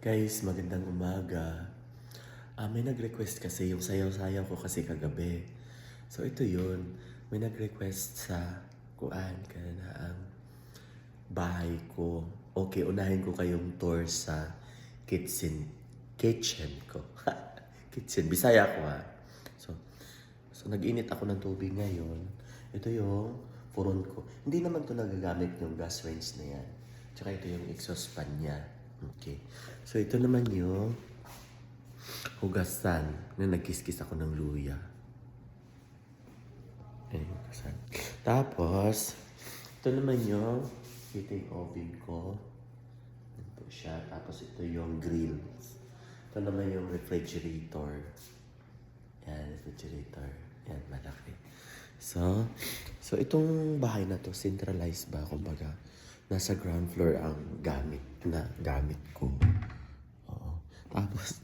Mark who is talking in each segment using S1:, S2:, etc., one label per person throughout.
S1: Guys, magandang umaga. May nag-request kasi yung sayaw-sayaw ko kasi kagabi. So ito yun, may nag-request sa na ang bahay ko. Okay, unahin ko kayong tour sa kitchen ko. Kitchen, Bisaya ko ha. So, so nag-init ako ng tubig ngayon. Ito yung furon ko. Hindi naman to nagagamit yung gas range na yan. Tsaka ito yung exhaust fan niya. Okay. So ito naman yung hugasan na nagkiskis ako ng luya. Ayan, hugasan. Tapos, ito naman yung heating oven ko. Yan po siya. Tapos ito yung grills. Ito naman yung refrigerator. Yan, refrigerator. Yan, malaki. So itong bahay na to, centralized ba? Kumbaga, nasa ground floor ang gamit ko. Oo. Tapos,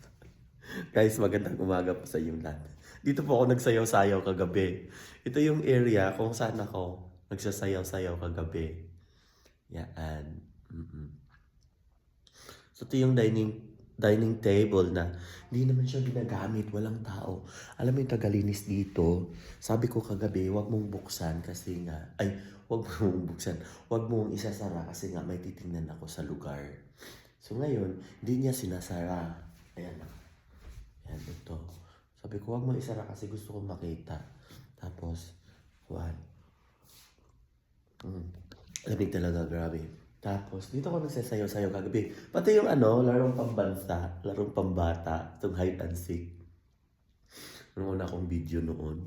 S1: guys, magandang umaga po sa inyo lahat. Dito po ako nagsayaw-sayaw kagabi. Ito yung area kung saan ako nagsasayaw-sayaw kagabi. Yan. So ito yung dining table na hindi naman siya ginagamit, walang tao. Alam mo yung tagalinis dito, sabi ko kagabi, wag mong buksan kasi nga, wag mong buksan, wag mong isasara kasi nga may titingnan ako sa lugar. So ngayon, hindi niya sinasara. Ayan. Ayan, ito. Sabi ko, wag mo isara kasi gusto kong makita. Tapos, kuhan. Lamig talaga, grabe. Tapos, dito ako nagsasayaw-sayaw kagabi. Pati yung larong pambansa, larong pambata, itong hide and seek. Noong una akong video noon.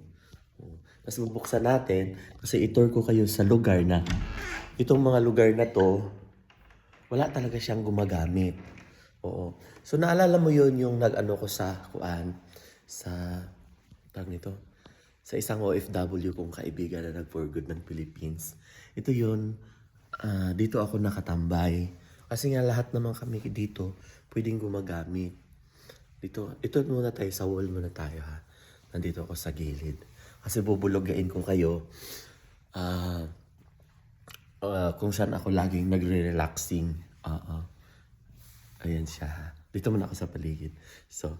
S1: Tapos bubuksan natin, kasi itur ko kayo sa lugar na, itong mga lugar na to, wala talaga siyang gumagamit. Oo. So, naalala mo yun yung nag-ano ko sa tag nito, sa isang OFW kong kaibigan na nag-for good ng Philippines. Ito yun, dito ako nakatambay. Kasi nga lahat naman kami dito pwedeng gumagamit. Ito muna tayo, sa wall muna tayo ha. Nandito ako sa gilid. Kasi bubulogain ko kayo kung saan ako laging nagre-relaxing. Ayan siya ha. Dito muna ako sa paligid. So,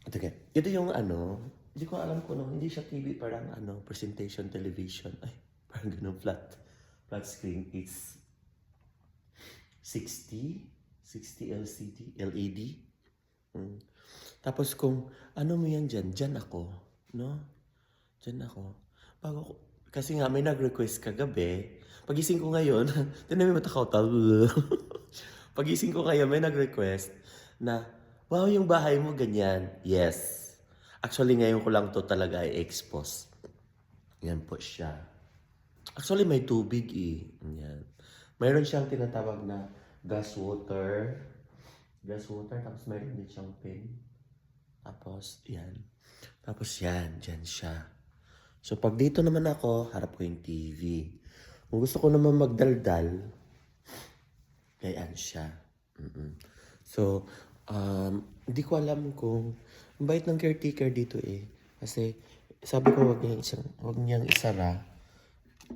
S1: ito yung hindi ko alam kung hindi siya TV, parang presentation television. Parang ganun flat screen. It's 60 LED. Tapos kung mo yan dyan ako, no? Dyan ako. Kasi nga may nag-request kagabi. Pagising ko ngayon, tinan mo matakaw Pagising ko ngayon, may nag-request na, wow, yung bahay mo ganyan. Yes. Actually, ngayon ko lang to talaga i-expose. Yan po siya. Actually, may tubig Yan. Mayroon siyang tinatawag na gas water. Tapos mayroon din siyang pin. Tapos, yan. Tapos yan, dyan siya. So, pag dito naman ako, harap ko yung TV. Kung gusto ko naman magdaldal, gayaan siya. So, hindi ko alam kung ang bait ng caretaker dito Kasi sabi ko wag niyang isara.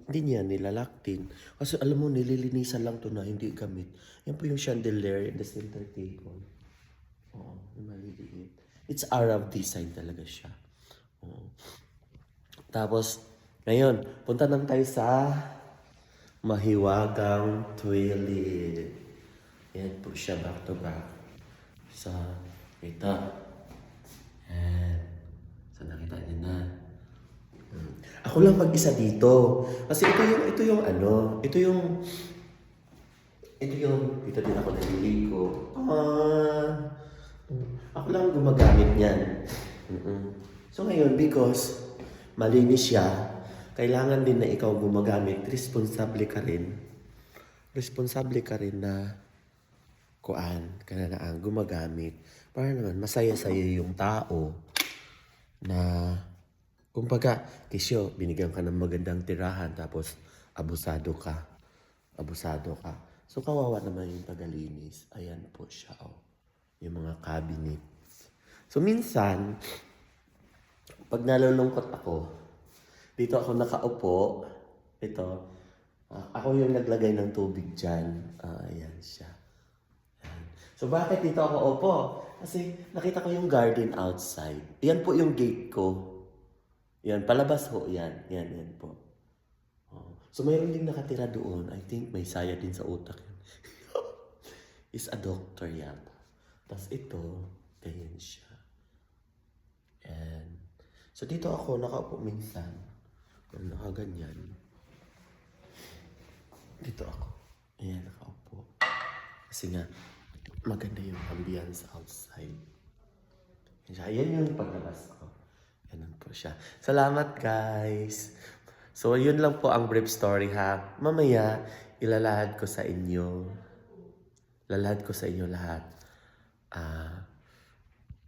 S1: Hindi niya nilalak din. Kasi alam mo, nililinisan lang to na hindi gamit. Yan po yung chandelier in the center table. Oo, maliliit. It's Arab design talaga siya. Oo. Tapos, ngayon, punta naman tayo sa mahiwagang toilet. Yan po siya, back to back. So, ito. Yan. So, nakita niyo na. Ako lang mag-isa dito. Kasi ito yung dito din ako naliligo. Ako lang gumagamit niyan. So ngayon, because malinis siya, kailangan din na ikaw gumagamit, responsable ka rin. Responsable ka rin na ang gumagamit. Para naman, masaya-saya yung tao na, kumbaga, kisyo, binigyan ka ng magandang tirahan, tapos abusado ka. So, kawawa naman yung tagalinis. Ayan po siya, yung mga cabinets. So, minsan, pag nalulungkot ako, dito ako nakaupo, ito, ako yung naglagay ng tubig dyan. Ayan siya. So bakit dito ako opo? Kasi nakita ko yung garden outside. Yan po yung gate ko. Yan, palabas ho. Yan po. Oh. So mayroon din nakatira doon. I think may saya din sa utak yun. Is a doctor yata. Tapos ito, ganyan siya. And, so dito ako nakaupo minsan. Nakaganyan. Dito ako. Ayan, nakaupo. Kasi nga, maganda yung ambience outside. Ayan yung paglabas ko. Ganun po siya. Salamat guys! So, yun lang po ang brief story ha. Mamaya, ilalahad ko sa inyo. Lalahad ko sa inyo lahat.